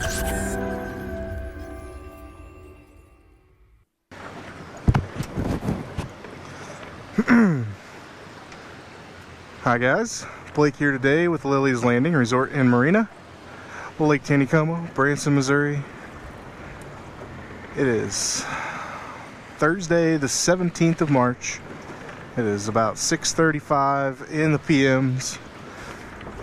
Hi guys, Blake here today with Lilley's Landing Resort in Marina, Lake Taneycomo, Branson, Missouri. It is Thursday the 17th of March. It is about 6:35 in the PMs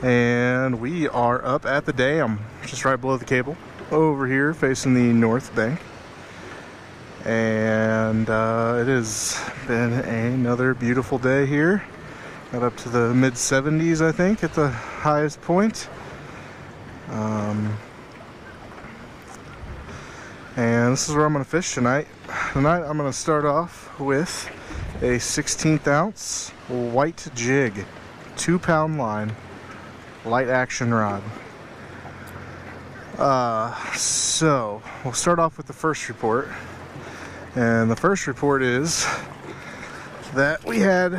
and we are up at the dam just right below the cable over here facing the north bank. And it has been another beautiful day here. Got up to the mid 70s, I think, at the highest point. And this is where I'm going to fish tonight. Tonight I'm going to start off with a 16th ounce white jig, 2-pound line, light action rod. So we'll start off with the first report. And the first report is that we had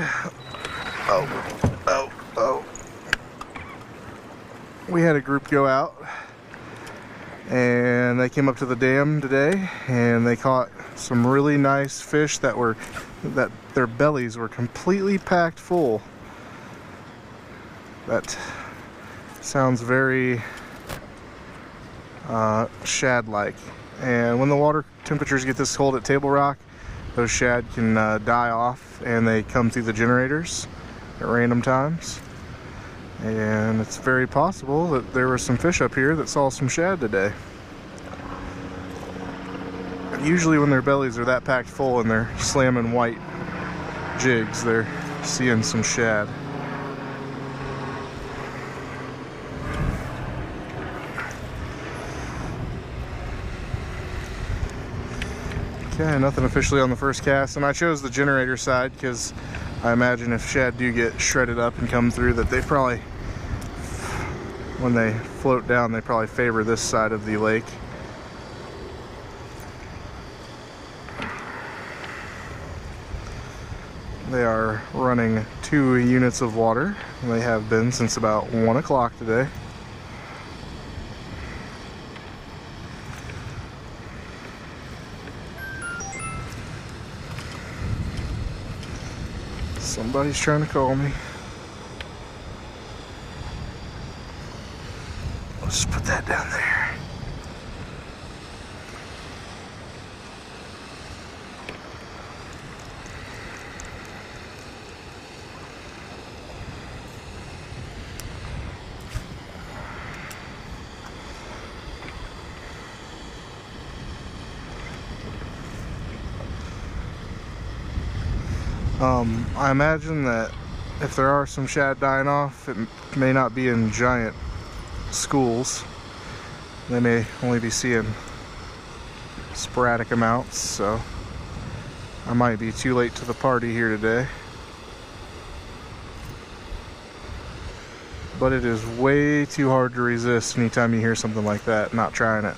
we had a group go out and they came up to the dam today and they caught some really nice fish that their bellies were completely packed full. That sounds very shad-like. And when the water temperatures get this cold at Table Rock, those shad can die off and they come through the generators at random times. And it's very possible that there were some fish up here that saw some shad today. Usually when their bellies are that packed full and they're slamming white jigs, they're seeing some shad. Okay, nothing officially on the first cast, and I chose the generator side because I imagine if shad do get shredded up and come through, that they probably, when they float down, they probably favor this side of the lake. They are running 2 units of water, and they have been since about 1 o'clock today. Somebody's trying to call me. Let's just put that down there. I imagine that if there are some shad dying off, it may not be in giant schools. They may only be seeing sporadic amounts, so I might be too late to the party here today. But it is way too hard to resist anytime you hear something like that, not trying it.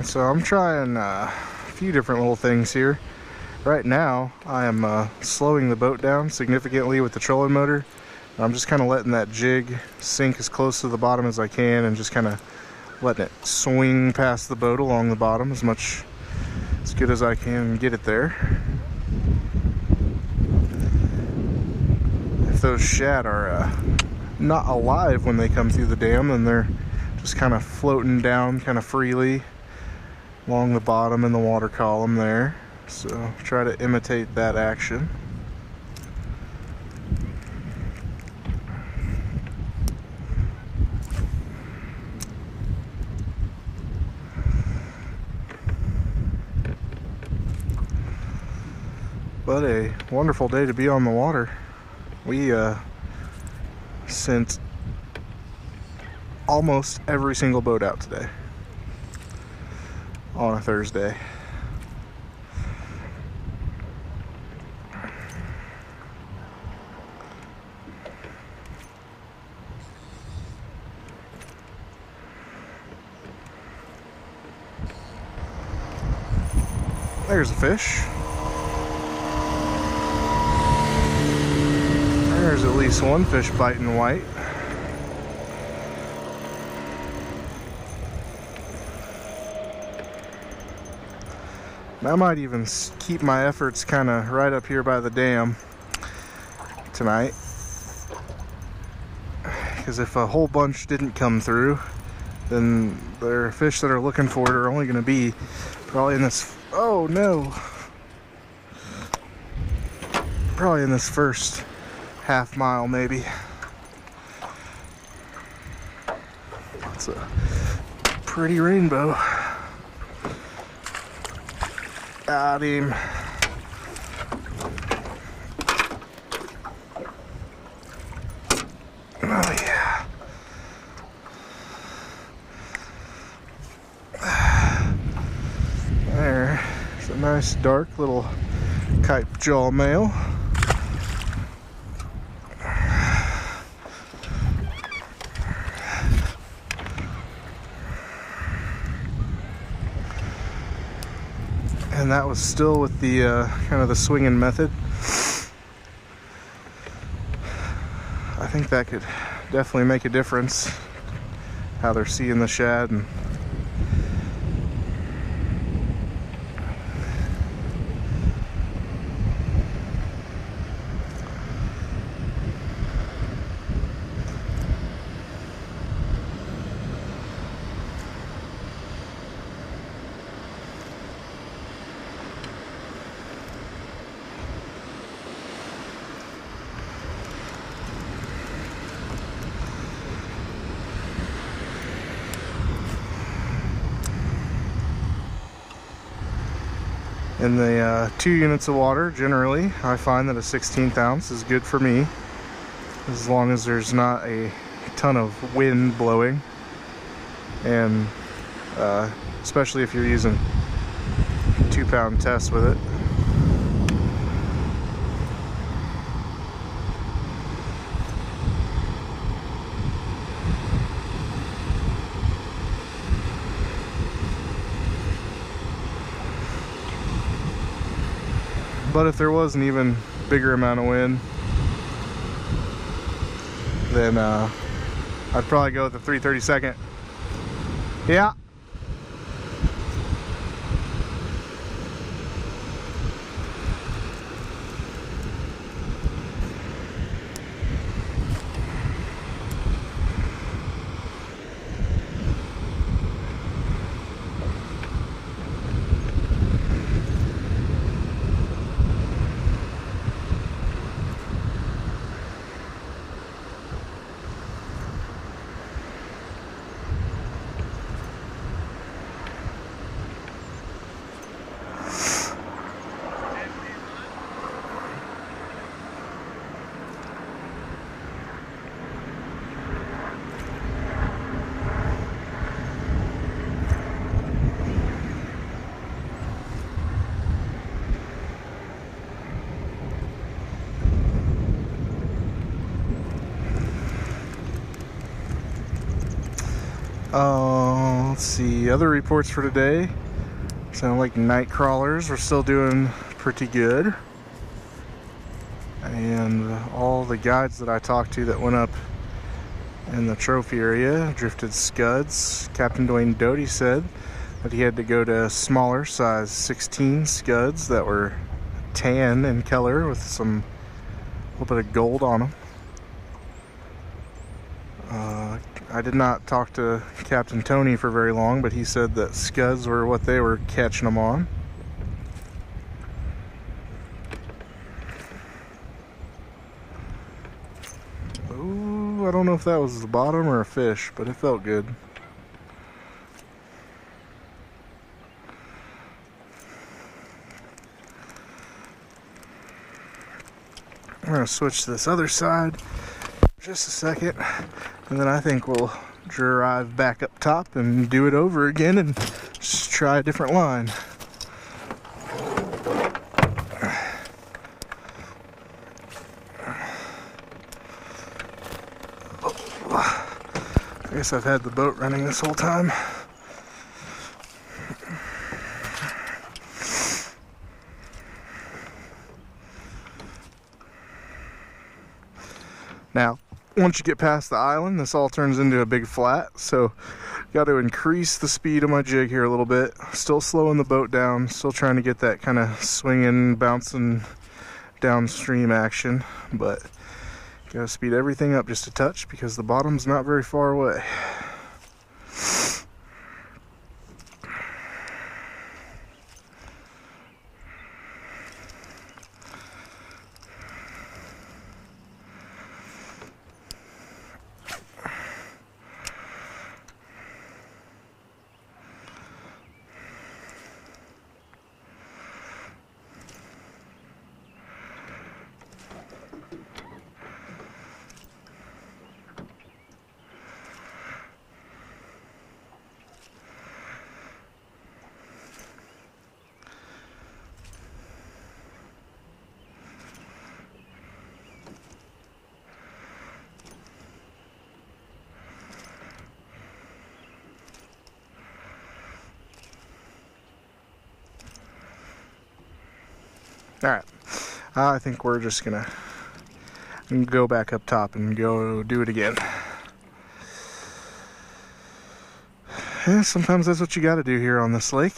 So I'm trying a few different little things here. Right now I am slowing the boat down significantly with the trolling motor. I'm just kind of letting that jig sink as close to the bottom as I can and just kind of letting it swing past the boat along the bottom as good as I can get it there. If those shad are not alive when they come through the dam, then they're just kind of floating down kind of freely along the bottom in the water column there. So try to imitate that action. But a wonderful day to be on the water. We sent almost every single boat out today on a Thursday. There's a fish. There's at least one fish biting white. I might even keep my efforts kind of right up here by the dam tonight, because if a whole bunch didn't come through, then the fish that are looking for it are only going to be probably in this, oh no, probably in this first half mile maybe. It's a pretty rainbow. Got him. Oh yeah. There's a nice dark little kite jaw male. And that was still with the kind of the swinging method. I think that could definitely make a difference, how they're seeing the shad. And in the 2 units of water, generally, I find that a 16th ounce is good for me, as long as there's not a ton of wind blowing, and especially if you're using 2-pound tests with it. But if there was an even bigger amount of wind, then I'd probably go with the 3/32. Yeah. Let's see, other reports for today sound like night crawlers. We're still doing pretty good, and all the guides that I talked to that went up in the trophy area drifted scuds. Captain Dwayne Doty said that he had to go to smaller size 16 scuds that were tan in color with a little bit of gold on them. I did not talk to Captain Tony for very long, but he said that scuds were what they were catching them on. Ooh, I don't know if that was the bottom or a fish, but it felt good. I'm going to switch to this other side for just a second, and then I think we'll drive back up top and do it over again and just try a different line. I guess I've had the boat running this whole time. Now, once you get past the island, this all turns into a big flat, so got to increase the speed of my jig here a little bit. Still slowing the boat down, still trying to get that kind of swinging, bouncing downstream action, but gotta speed everything up just a touch because the bottom's not very far away. Alright, I think we're just gonna go back up top and go do it again. Yeah, sometimes that's what you gotta do here on this lake,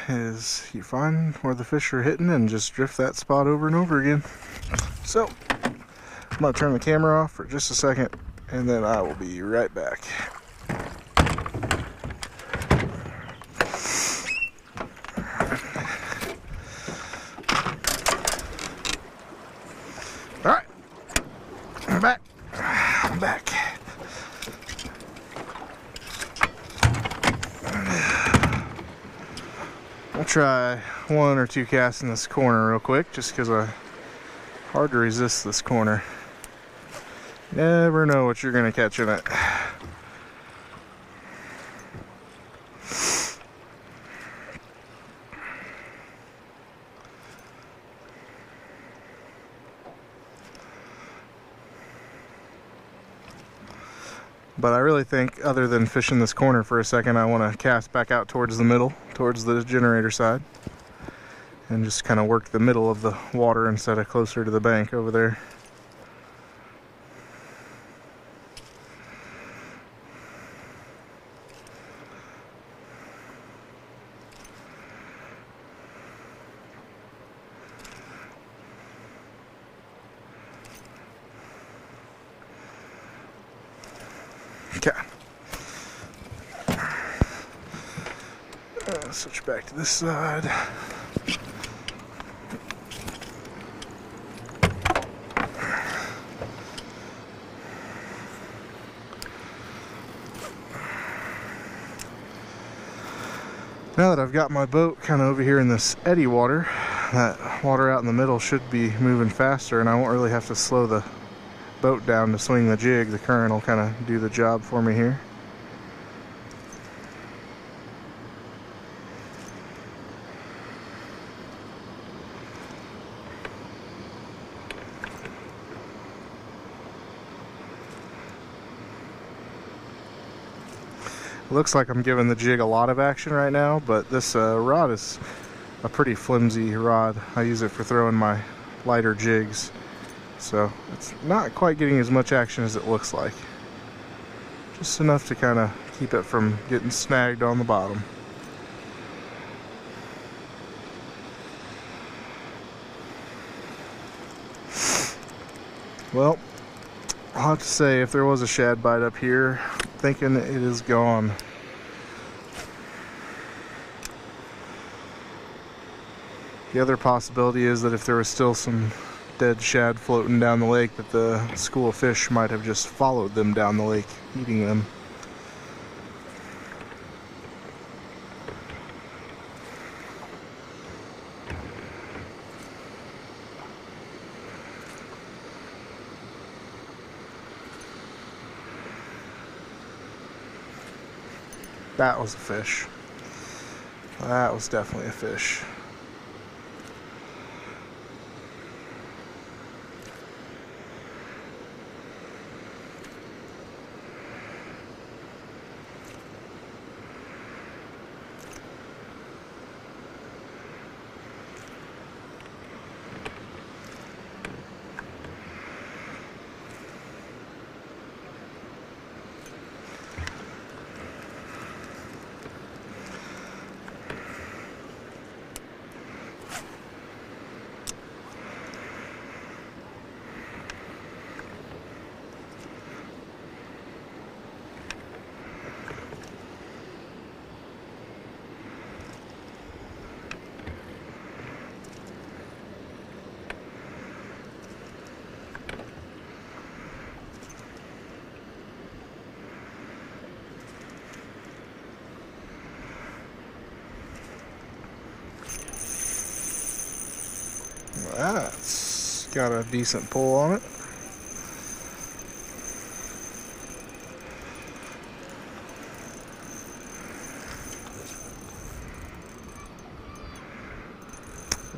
is you find where the fish are hitting and just drift that spot over and over again. So, I'm gonna turn the camera off for just a second and then I will be right back. Alright, I'm back. I'm back. I'll try 1 or 2 casts in this corner real quick, just because I hard to resist this corner. Never know what you're gonna catch in it. But I really think, other than fishing this corner for a second, I want to cast back out towards the middle, towards the generator side, and just kind of work the middle of the water instead of closer to the bank over there. Okay. Switch back to this side. Now that I've got my boat kind of over here in this eddy water, that water out in the middle should be moving faster and I won't really have to slow the boat down to swing the jig. The current will kind of do the job for me here. It looks like I'm giving the jig a lot of action right now, but this rod is a pretty flimsy rod. I use it for throwing my lighter jigs. So it's not quite getting as much action as it looks like. Just enough to kind of keep it from getting snagged on the bottom. Well, I'll have to say, if there was a shad bite up here, I'm thinking it is gone. The other possibility is that if there was still some dead shad floating down the lake, that the school of fish might have just followed them down the lake, eating them. That was a fish. That was definitely a fish. That's got a decent pull on it.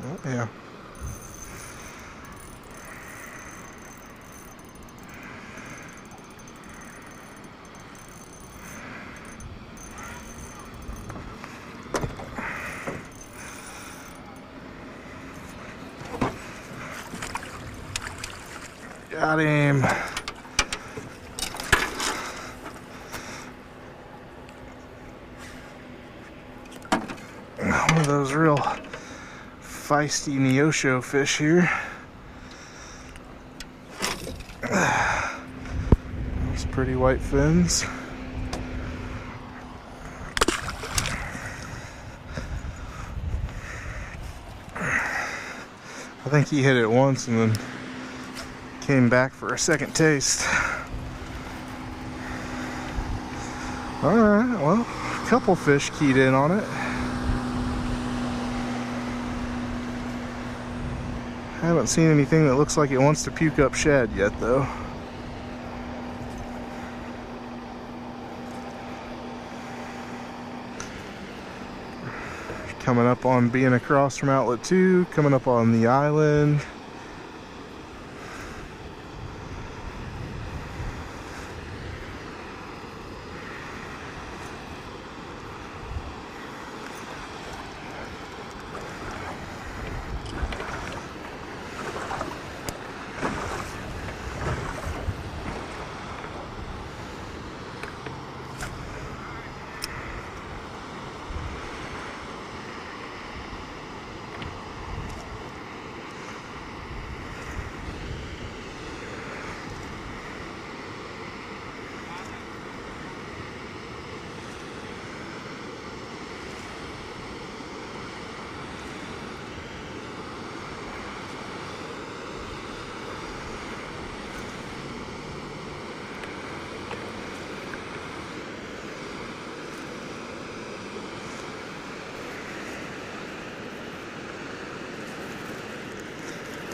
Oh, yeah. Got him. One of those real feisty Neosho fish here. Those pretty white fins. I think he hit it once and then came back for a second taste. Alright, well, a couple fish keyed in on it. Haven't seen anything that looks like it wants to puke up shad yet, though. Coming up on being across from outlet 2, coming up on the island.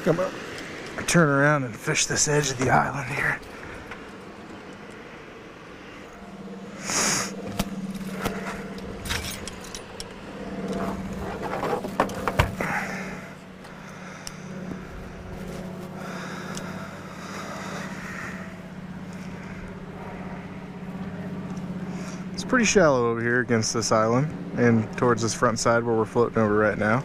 Come on, turn around and fish this edge of the island here. It's pretty shallow over here against this island and towards this front side where we're floating over right now.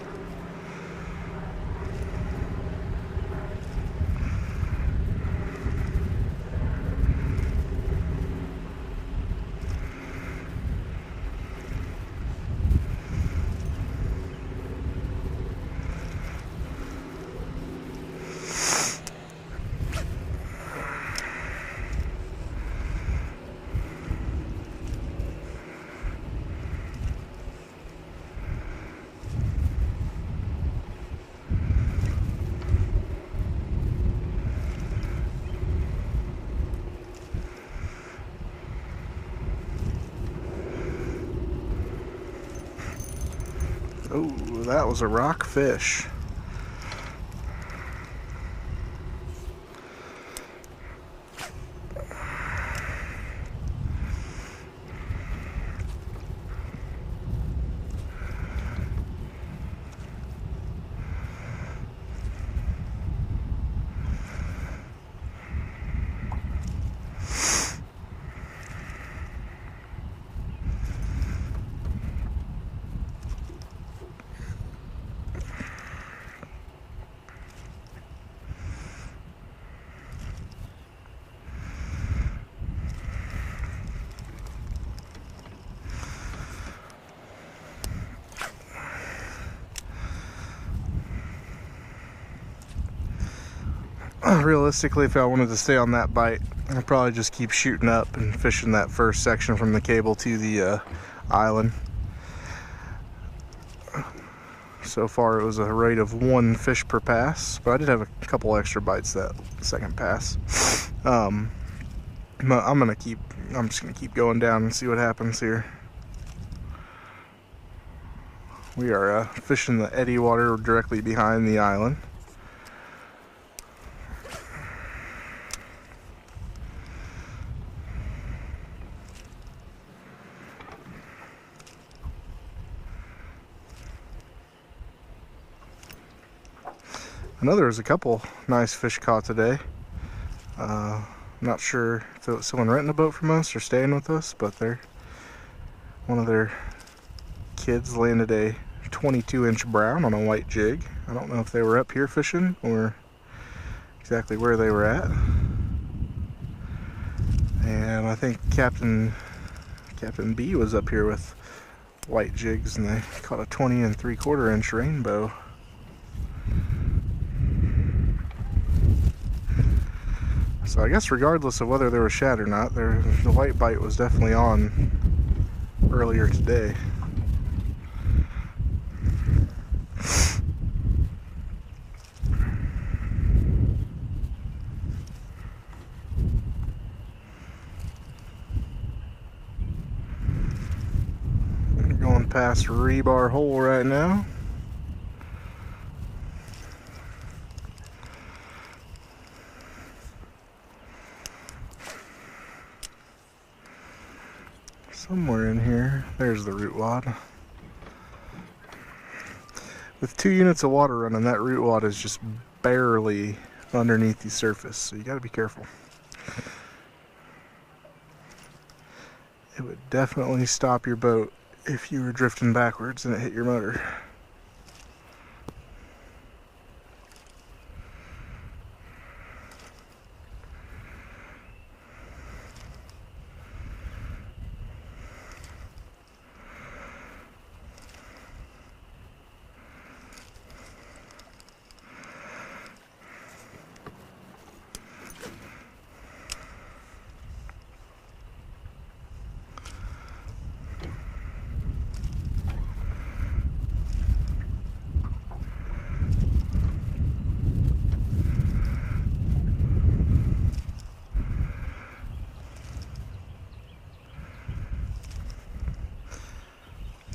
Oh, that was a rock fish. realistically, if I wanted to stay on that bite, I'd probably just keep shooting up and fishing that first section from the cable to the island. So far it was a rate of 1 fish per pass, but I did have a couple extra bites that second pass. I'm just gonna keep going down and see what happens here. We are fishing the eddy water directly behind the island. I know there was a couple nice fish caught today. Not sure if it was someone renting a boat from us or staying with us, but one of their kids landed a 22-inch brown on a white jig. I don't know if they were up here fishing or exactly where they were at. And I think Captain B was up here with white jigs, and they caught a 20 3/4-inch rainbow. So I guess regardless of whether there was shad or not, the white bite was definitely on earlier today. We're going past Rebar Hole right now. Somewhere in here, there's the root wad. With 2 units of water running, that root wad is just barely underneath the surface, so you gotta be careful. It would definitely stop your boat if you were drifting backwards and it hit your motor.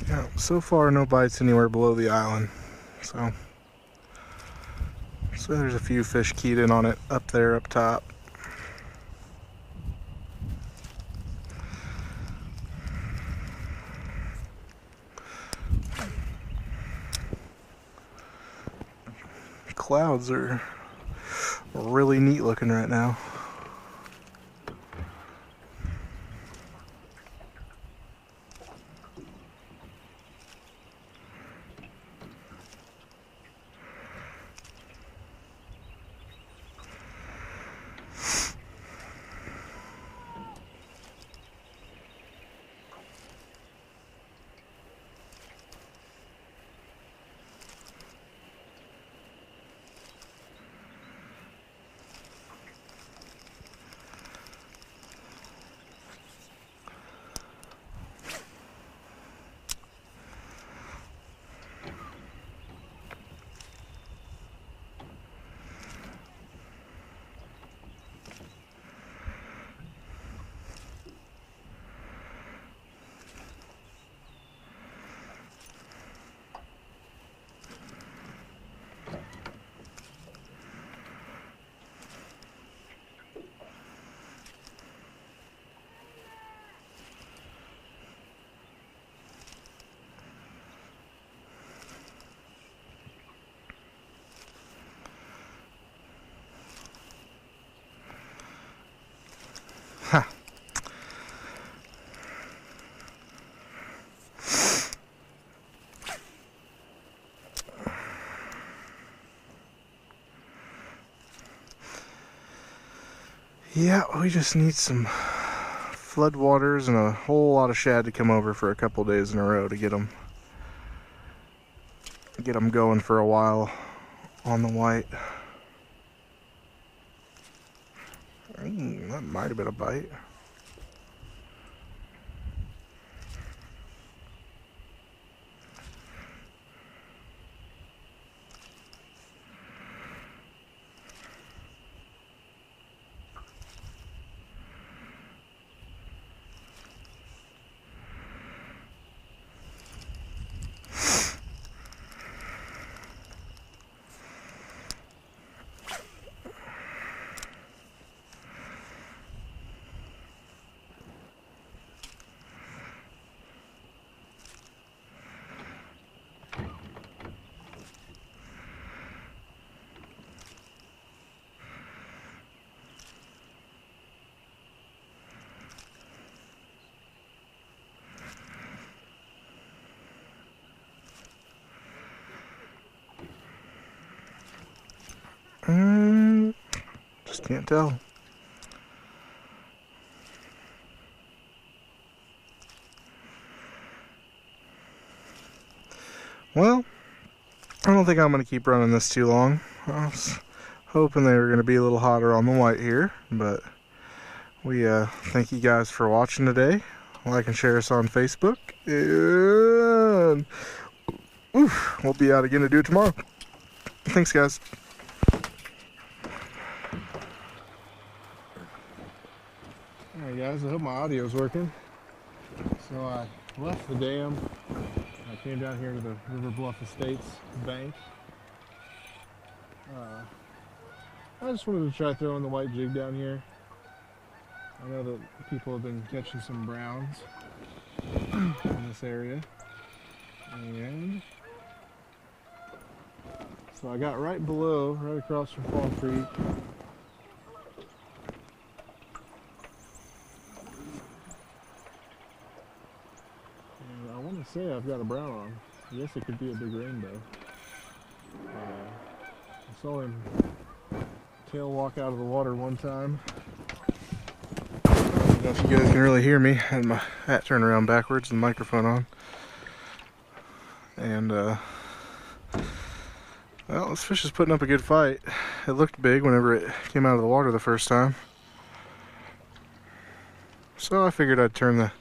Yeah, so far no bites anywhere below the island, so there's a few fish keyed in on it up there up top. Clouds are really neat looking right now. Huh. Yeah, we just need some floodwaters and a whole lot of shad to come over for a couple days in a row to get them going for a while on the white. That might have been a bite. Just can't tell. Well, I don't think I'm going to keep running this too long. I was hoping they were going to be a little hotter on the white here, but we thank you guys for watching today. Like and share us on Facebook, and we'll be out again to do it tomorrow. Thanks, guys. Alright guys, I hope my audio is working. So I left the dam. I came down here to the River Bluff Estates bank. I just wanted to try throwing the white jig down here. I know that people have been catching some browns in this area. And so I got right below, right across from Fall Creek. And I want to say I've got a brown on. I guess it could be a big rainbow. I saw him tail walk out of the water one time. I don't know if you guys can really hear me. I had my hat turned around backwards and the microphone on. And well, this fish is putting up a good fight. It looked big whenever it came out of the water the first time. So I figured I'd turn the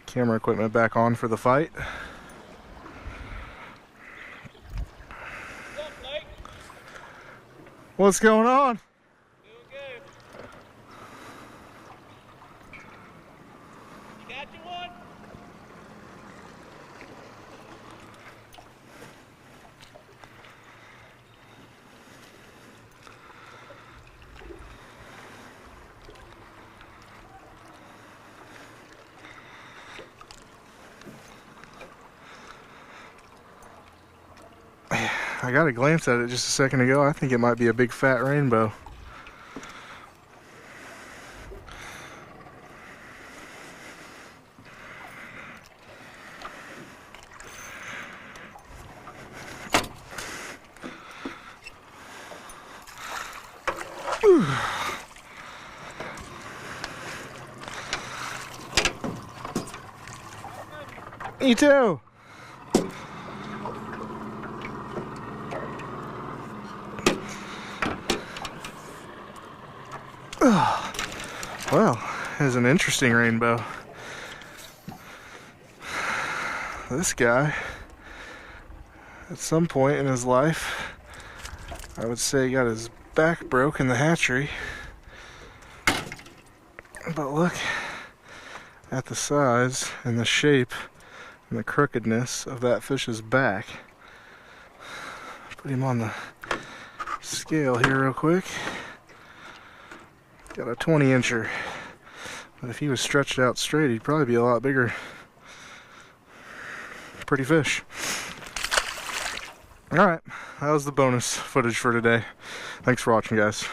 camera equipment back on for the fight. What's up, Blake? What's going on? Doing good. You got you one? I got a glance at it just a second ago. I think it might be a big fat rainbow. Me too. Well, it's an interesting rainbow. This guy, at some point in his life, I would say he got his back broke in the hatchery. But look at the size and the shape and the crookedness of that fish's back. Put him on the scale here real quick. Got a 20-incher, but if he was stretched out straight, he'd probably be a lot bigger. Pretty fish. Alright, that was the bonus footage for today. Thanks for watching, guys.